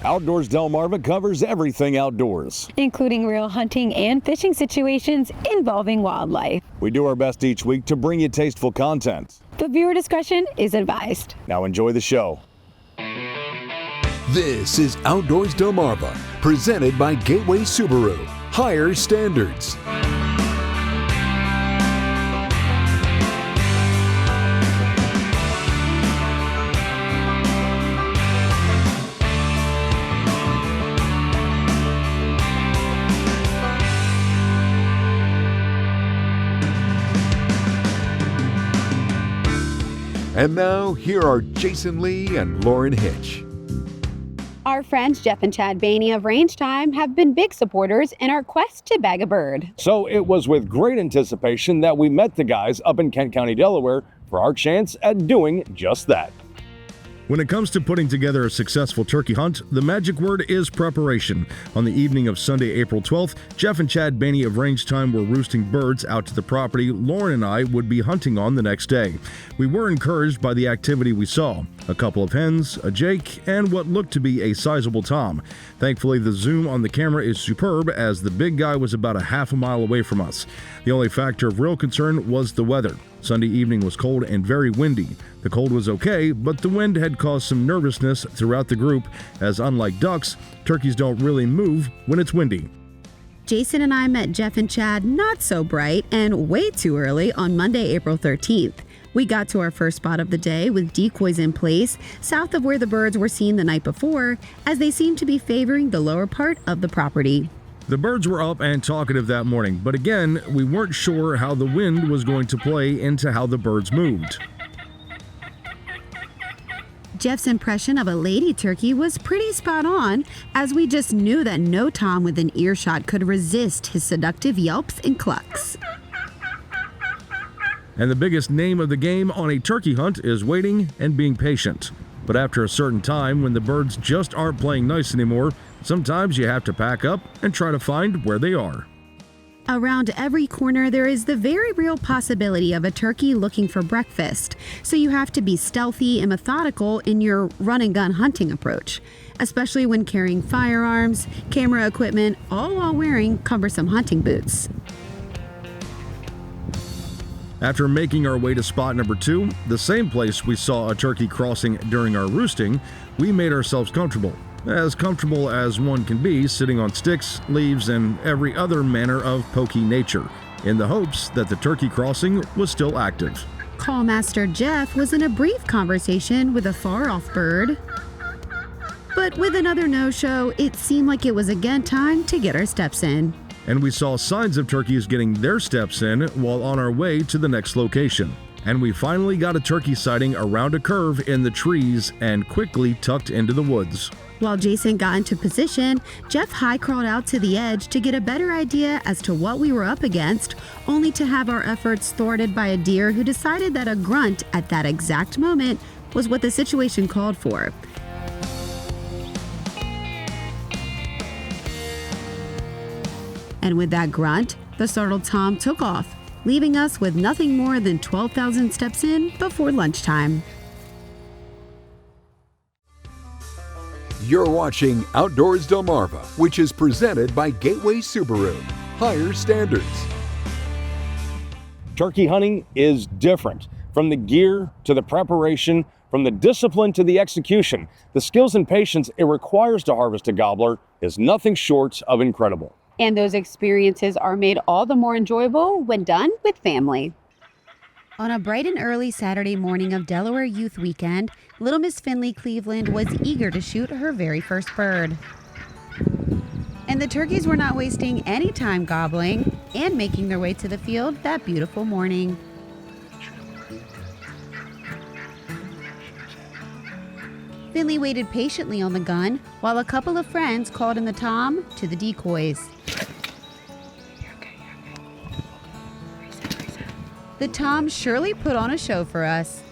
Outdoors Delmarva covers everything outdoors, including real hunting and fishing situations involving wildlife. We do our best each week to bring you tasteful content, but viewer discretion is advised. Now enjoy the show. This is Outdoors Delmarva, presented by Gateway Subaru. Higher standards. And now, here are Jason Lee and Lauren Hitch. Our friends Jeff and Chad Bainey of Range Time have been big supporters in our quest to bag a bird. So it was with great anticipation that we met the guys up in Kent County, Delaware, for our chance at doing just that. When it comes to putting together a successful turkey hunt, the magic word is preparation. On the evening of Sunday, April 12th, Jeff and Chad Bainey of Range Time were roosting birds out to the property Lauren and I would be hunting on the next day. We were encouraged by the activity we saw. A couple of hens, a jake, and what looked to be a sizable tom. Thankfully, the zoom on the camera is superb as the big guy was about a half a mile away from us. The only factor of real concern was the weather. Sunday evening was cold and very windy. The cold was okay, but the wind had caused some nervousness throughout the group, as unlike ducks, turkeys don't really move when it's windy. Jason and I met Jeff and Chad not so bright and way too early on Monday, April 13th. We got to our first spot of the day with decoys in place, south of where the birds were seen the night before, as they seemed to be favoring the lower part of the property. The birds were up and talkative that morning, but again, we weren't sure how the wind was going to play into how the birds moved. Jeff's impression of a lady turkey was pretty spot on, as we just knew that no tom within earshot could resist his seductive yelps and clucks. And the biggest name of the game on a turkey hunt is waiting and being patient. But after a certain time, when the birds just aren't playing nice anymore, sometimes you have to pack up and try to find where they are. Around every corner, there is the very real possibility of a turkey looking for breakfast, so you have to be stealthy and methodical in your run-and-gun hunting approach, especially when carrying firearms, camera equipment, all while wearing cumbersome hunting boots. After making our way to spot number 2, the same place we saw a turkey crossing during our roosting, we made ourselves comfortable as one can be, sitting on sticks, leaves, and every other manner of pokey nature, in the hopes that the turkey crossing was still active. Callmaster Jeff was in a brief conversation with a far-off bird. But with another no-show, it seemed like it was again time to get our steps in. And we saw signs of turkeys getting their steps in while on our way to the next location. And we finally got a turkey sighting around a curve in the trees and quickly tucked into the woods. While Jason got into position, Jeff high-crawled out to the edge to get a better idea as to what we were up against, only to have our efforts thwarted by a deer who decided that a grunt at that exact moment was what the situation called for. And with that grunt, the startled tom took off, leaving us with nothing more than 12,000 steps in before lunchtime. You're watching Outdoors Delmarva, which is presented by Gateway Subaru. Higher standards. Turkey hunting is different. From the gear to the preparation, from the discipline to the execution, the skills and patience it requires to harvest a gobbler is nothing short of incredible. And those experiences are made all the more enjoyable when done with family. On a bright and early Saturday morning of Delaware Youth Weekend, little Miss Finley Cleveland was eager to shoot her very first bird. And the turkeys were not wasting any time gobbling and making their way to the field that beautiful morning. Finley waited patiently on the gun while a couple of friends called in the tom to the decoys. The tom surely put on a show for us.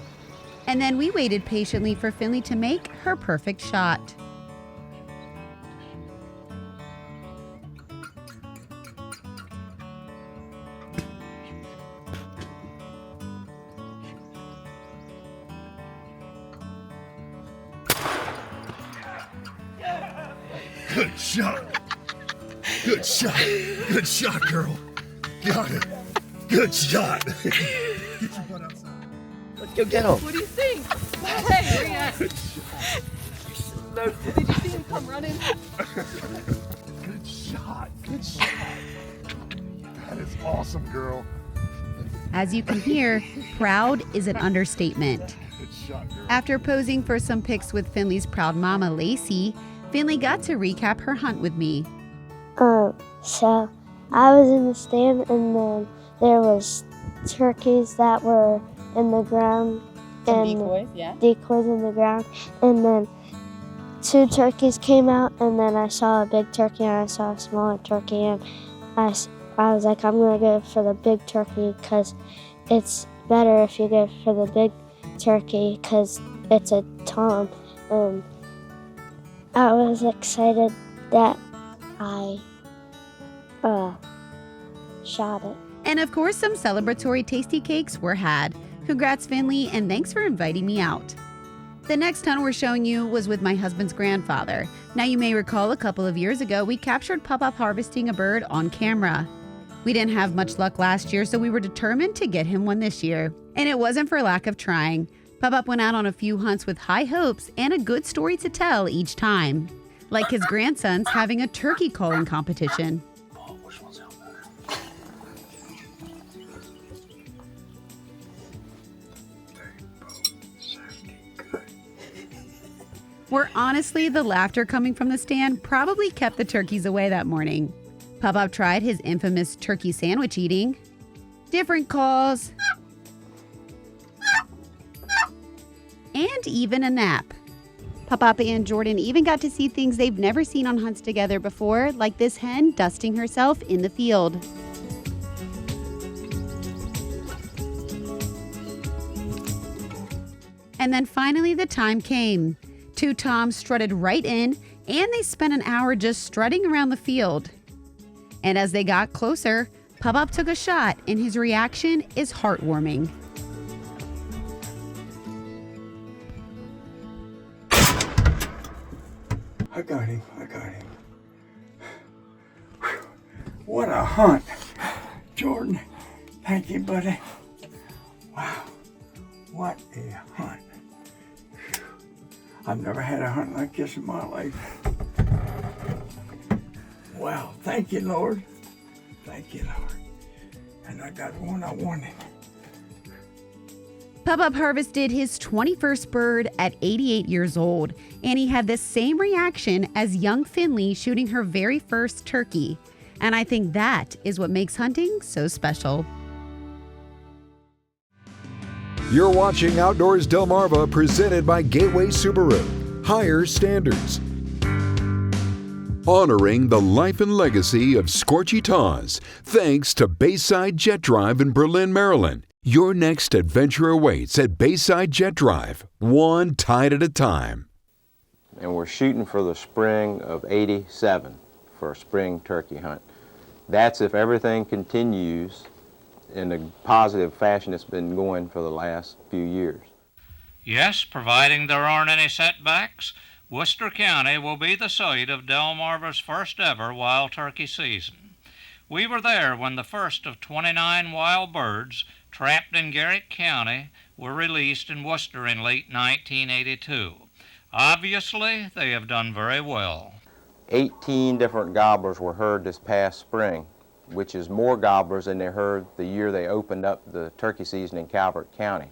And then we waited patiently for Finley to make her perfect shot. Good shot. Good shot. Good shot, girl. Got it. Good shot. Get your butt outside. Let's go get him. What do you think? Hey, where you at? Did you see him come running? Good shot. Good shot. That is awesome, girl. As you can hear, proud is an understatement. Good shot, girl. After posing for some pics with Finley's proud mama, Lacey, Finley got to recap her hunt with me. So I was in the stand, and then there was turkeys that were in the ground. Decoys, yeah. Decoys in the ground. And then 2 turkeys came out, and then I saw a big turkey and I saw a smaller turkey, and I was like, I'm going to go for the big turkey because it's better if you go for the big turkey because it's a tom. And I was excited that I shot it. And of course, some celebratory tasty cakes were had. Congrats, Finley, and thanks for inviting me out. The next hunt we're showing you was with my husband's grandfather. Now, you may recall a couple of years ago, we captured Pop-Up harvesting a bird on camera. We didn't have much luck last year, so we were determined to get him one this year. And it wasn't for lack of trying. Pop-Up went out on a few hunts with high hopes and a good story to tell each time. Like his grandsons having a turkey calling competition. Where honestly, the laughter coming from the stand probably kept the turkeys away that morning. Pop-Up tried his infamous turkey sandwich eating. Different calls. And even a nap. Pop-Up and Jordan even got to see things they've never seen on hunts together before, like this hen dusting herself in the field. And then finally the time came. 2 toms strutted right in, and they spent an hour just strutting around the field. And as they got closer, Pop-Up took a shot, and his reaction is heartwarming. I got him. Whew. What a hunt. Jordan, thank you, buddy. Wow, what a hunt. I've never had a hunt like this in my life. Wow, thank you, Lord. Thank you, Lord. And I got one I wanted. Pop-Up harvested his 21st bird at 88 years old, and he had the same reaction as young Finley shooting her very first turkey. And I think that is what makes hunting so special. You're watching Outdoors Delmarva, presented by Gateway Subaru. Higher standards. Honoring the life and legacy of Scorchy Taws, thanks to Bayside Jet Drive in Berlin, Maryland. Your next adventure awaits at Bayside Jet Drive, one tide at a time. And we're shooting for the spring of '87 for a spring turkey hunt. That's if everything continues in the positive fashion it's been going for the last few years. Yes, providing there aren't any setbacks, Worcester County will be the site of Delmarva's first ever wild turkey season. We were there when the first of 29 wild birds trapped in Garrett County were released in Worcester in late 1982. Obviously, they have done very well. 18 different gobblers were heard this past spring, which is more gobblers than they heard the year they opened up the turkey season in Calvert County.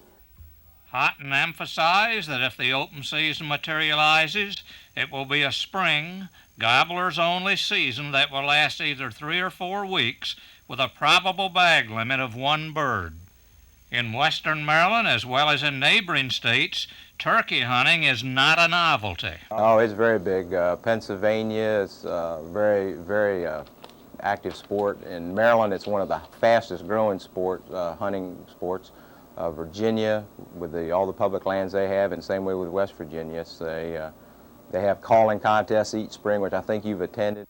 Houghton emphasized that if the open season materializes, it will be a spring, gobblers-only season that will last either 3 or 4 weeks with a probable bag limit of 1 bird. In western Maryland, as well as in neighboring states, turkey hunting is not a novelty. Oh, it's very big. Pennsylvania is very active sport. In Maryland, it's one of the fastest growing hunting sports. Virginia, with all the public lands they have, and same way with West Virginia. They have calling contests each spring, which I think you've attended.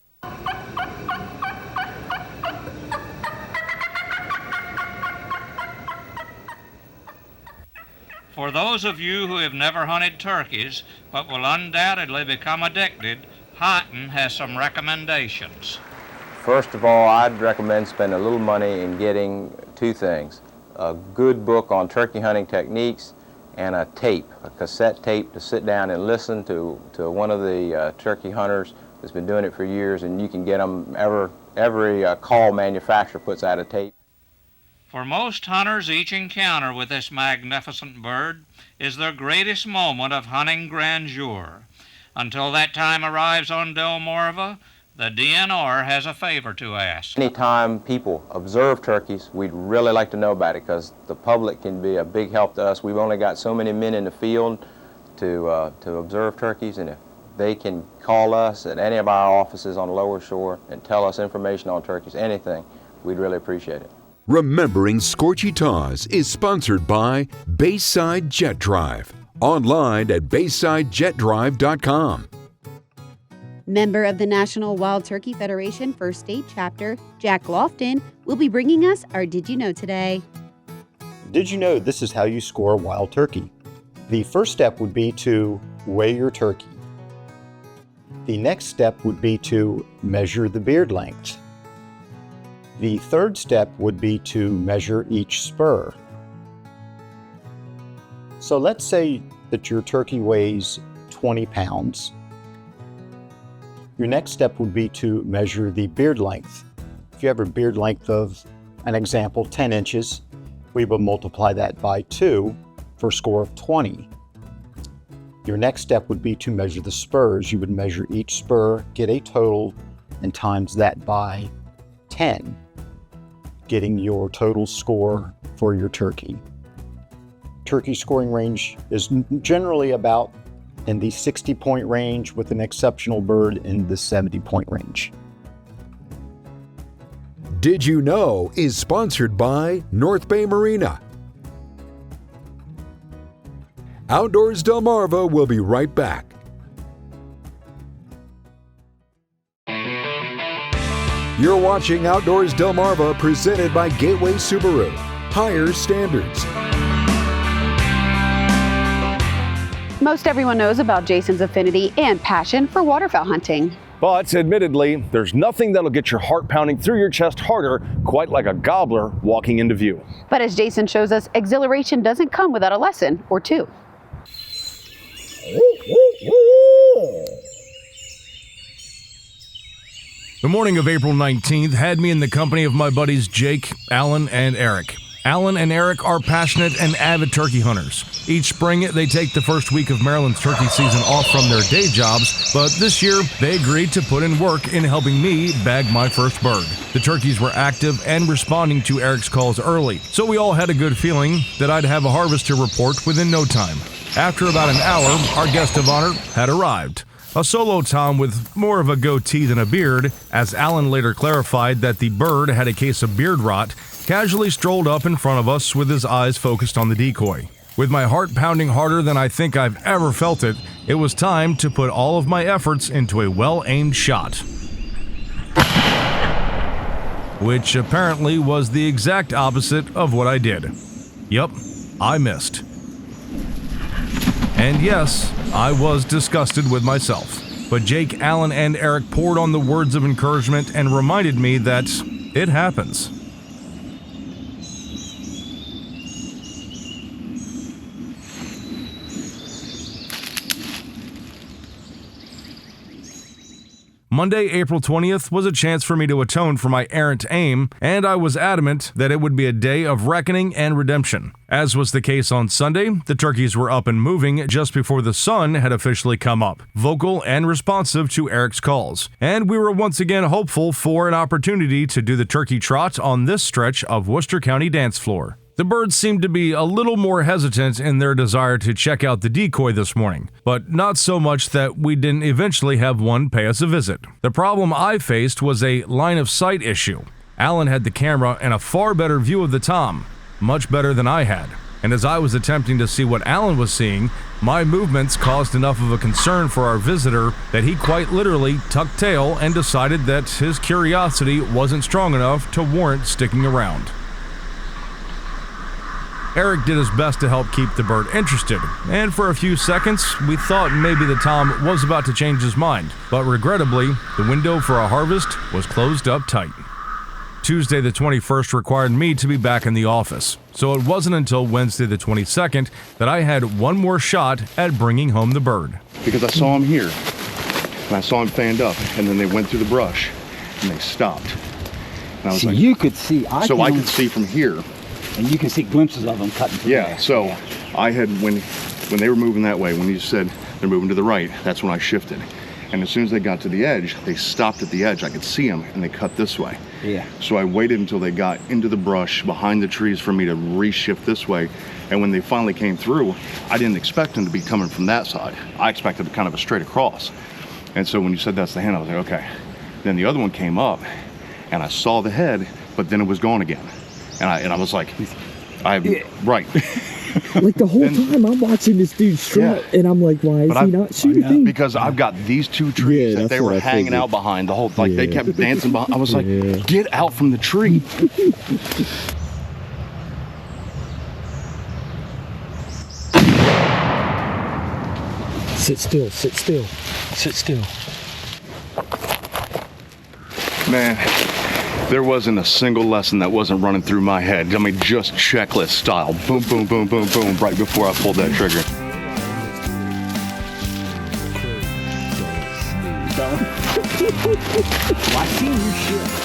For those of you who have never hunted turkeys but will undoubtedly become addicted, Houghton has some recommendations. First of all, I'd recommend spending a little money in getting two things: a good book on turkey hunting techniques and a tape, a cassette tape to sit down and listen to one of the turkey hunters that's been doing it for years, and you can get them, every call manufacturer puts out a tape. For most hunters, each encounter with this magnificent bird is their greatest moment of hunting grandeur. Until that time arrives on Delmarva, the DNR has a favor to ask. Anytime people observe turkeys, we'd really like to know about it, because the public can be a big help to us. We've only got so many men in the field to observe turkeys, and if they can call us at any of our offices on the lower shore and tell us information on turkeys, anything, we'd really appreciate it. Remembering Scorchy Taws is sponsored by Bayside Jet Drive. Online at BaysideJetDrive.com. Member of the National Wild Turkey Federation First State Chapter, Jack Lofton, will be bringing us our Did You Know today. Did you know this is how you score a wild turkey? The first step would be to weigh your turkey. The next step would be to measure the beard length. The third step would be to measure each spur. So let's say that your turkey weighs 20 pounds. Your next step would be to measure the beard length. If you have a beard length of, an example, 10 inches, we will multiply that by 2 for a score of 20. Your next step would be to measure the spurs. You would measure each spur, get a total, and times that by 10, getting your total score for your turkey. Turkey scoring range is generally about in the 60-point range, with an exceptional bird in the 70-point range. Did You Know is sponsored by North Bay Marina. Outdoors Delmarva will be right back. You're watching Outdoors Delmarva, presented by Gateway Subaru. Higher standards. Most everyone knows about Jason's affinity and passion for waterfowl hunting. But admittedly, there's nothing that'll get your heart pounding through your chest harder quite like a gobbler walking into view. But as Jason shows us, exhilaration doesn't come without a lesson or two. The morning of April 19th had me in the company of my buddies Jake, Alan, and Eric. Alan and Eric are passionate and avid turkey hunters. Each spring, they take the first week of Maryland's turkey season off from their day jobs, but this year, they agreed to put in work in helping me bag my first bird. The turkeys were active and responding to Eric's calls early, so we all had a good feeling that I'd have a harvest to report within no time. After about an hour, our guest of honor had arrived. A solo tom with more of a goatee than a beard, as Alan later clarified that the bird had a case of beard rot, casually strolled up in front of us with his eyes focused on the decoy. With my heart pounding harder than I think I've ever felt it, it was time to put all of my efforts into a well-aimed shot. Which apparently was the exact opposite of what I did. Yup, I missed. And yes, I was disgusted with myself. But Jake, Alan, and Eric poured on the words of encouragement and reminded me that it happens. Monday, April 20th was a chance for me to atone for my errant aim, and I was adamant that it would be a day of reckoning and redemption. As was the case on Sunday, the turkeys were up and moving just before the sun had officially come up, vocal and responsive to Eric's calls. And we were once again hopeful for an opportunity to do the turkey trot on this stretch of Worcester County dance floor. The birds seemed to be a little more hesitant in their desire to check out the decoy this morning, but not so much that we didn't eventually have one pay us a visit. The problem I faced was a line of sight issue. Alan had the camera and a far better view of the tom, much better than I had. And as I was attempting to see what Alan was seeing, my movements caused enough of a concern for our visitor that he quite literally tucked tail and decided that his curiosity wasn't strong enough to warrant sticking around. Eric did his best to help keep the bird interested, and for a few seconds, we thought maybe the Tom was about to change his mind, but regrettably, the window for a harvest was closed up tight. Tuesday the 21st required me to be back in the office, so it wasn't until Wednesday the 22nd that I had one more shot at bringing home the bird. Because I saw him here, and I saw him fanned up, and then they went through the brush, and they stopped. And I was like, you could see. I could see from here. And you can see glimpses of them cutting through there. So I had, when they were moving that way, when you said they're moving to the right, that's when I shifted. And as soon as they got to the edge, they stopped at the edge. I could see them, and they cut this way. Yeah. So I waited until they got into the brush behind the trees for me to reshift this way. And when they finally came through, I didn't expect them to be coming from that side. I expected kind of a straight across. And so when you said that's the hen, I was like, okay. Then the other one came up, and I saw the head, but then it was gone again. And I was like, right. Like the whole time I'm watching this dude strut, and I'm like, why is he not shooting? Because I've got these two trees that they were hanging out behind the whole, like they kept dancing behind. I was like, get out from the tree. Sit still, sit still, sit still. Man, there wasn't a single lesson that wasn't running through my head. I mean, just checklist style. Boom, boom, boom, boom, boom, right before I pulled that trigger. I seen you shit.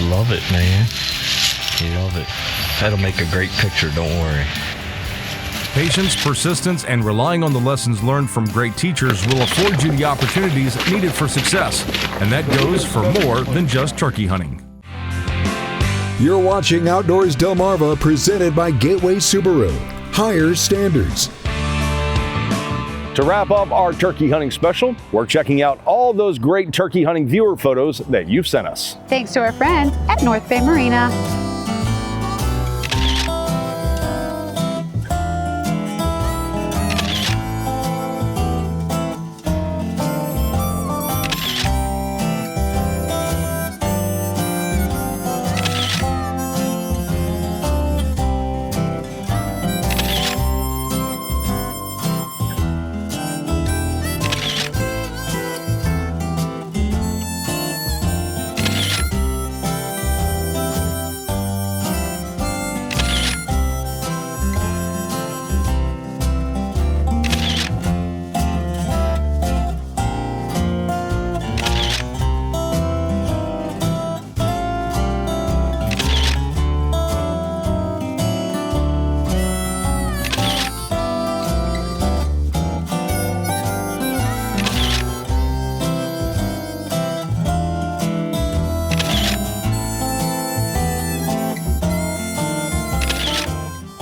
Love it, man. Love it. That'll make a great picture, don't worry. Patience, persistence, and relying on the lessons learned from great teachers will afford you the opportunities needed for success, and that goes for more than just turkey hunting. You're watching Outdoors Delmarva, presented by Gateway Subaru. Higher standards. To wrap up our turkey hunting special, we're checking out all those great turkey hunting viewer photos that you've sent us. Thanks to our friends at North Bay Marina.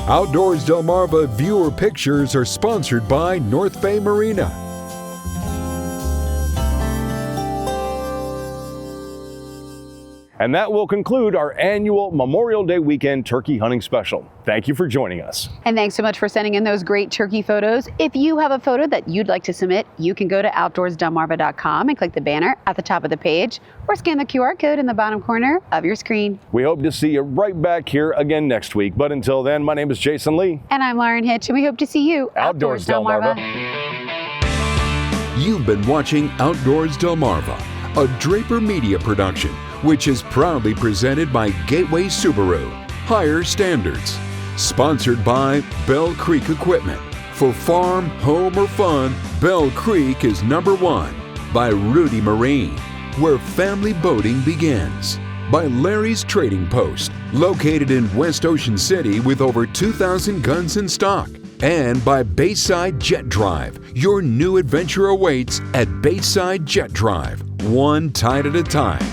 Outdoors Delmarva viewer pictures are sponsored by North Bay Marina. And that will conclude our annual Memorial Day weekend turkey hunting special. Thank you for joining us. And thanks so much for sending in those great turkey photos. If you have a photo that you'd like to submit, you can go to outdoorsdelmarva.com and click the banner at the top of the page, or scan the QR code in the bottom corner of your screen. We hope to see you right back here again next week. But until then, my name is Jason Lee. And I'm Lauren Hitch, and we hope to see you Outdoors Delmarva. You've been watching Outdoors Delmarva, a Draper Media production, which is proudly presented by Gateway Subaru. Higher standards. Sponsored by Bell Creek Equipment. For farm, home, or fun, Bell Creek is #1. By Rudy Marine, where family boating begins. By Larry's Trading Post, located in West Ocean City with over 2,000 guns in stock. And by Bayside Jet Drive. Your new adventure awaits at Bayside Jet Drive, one tide at a time.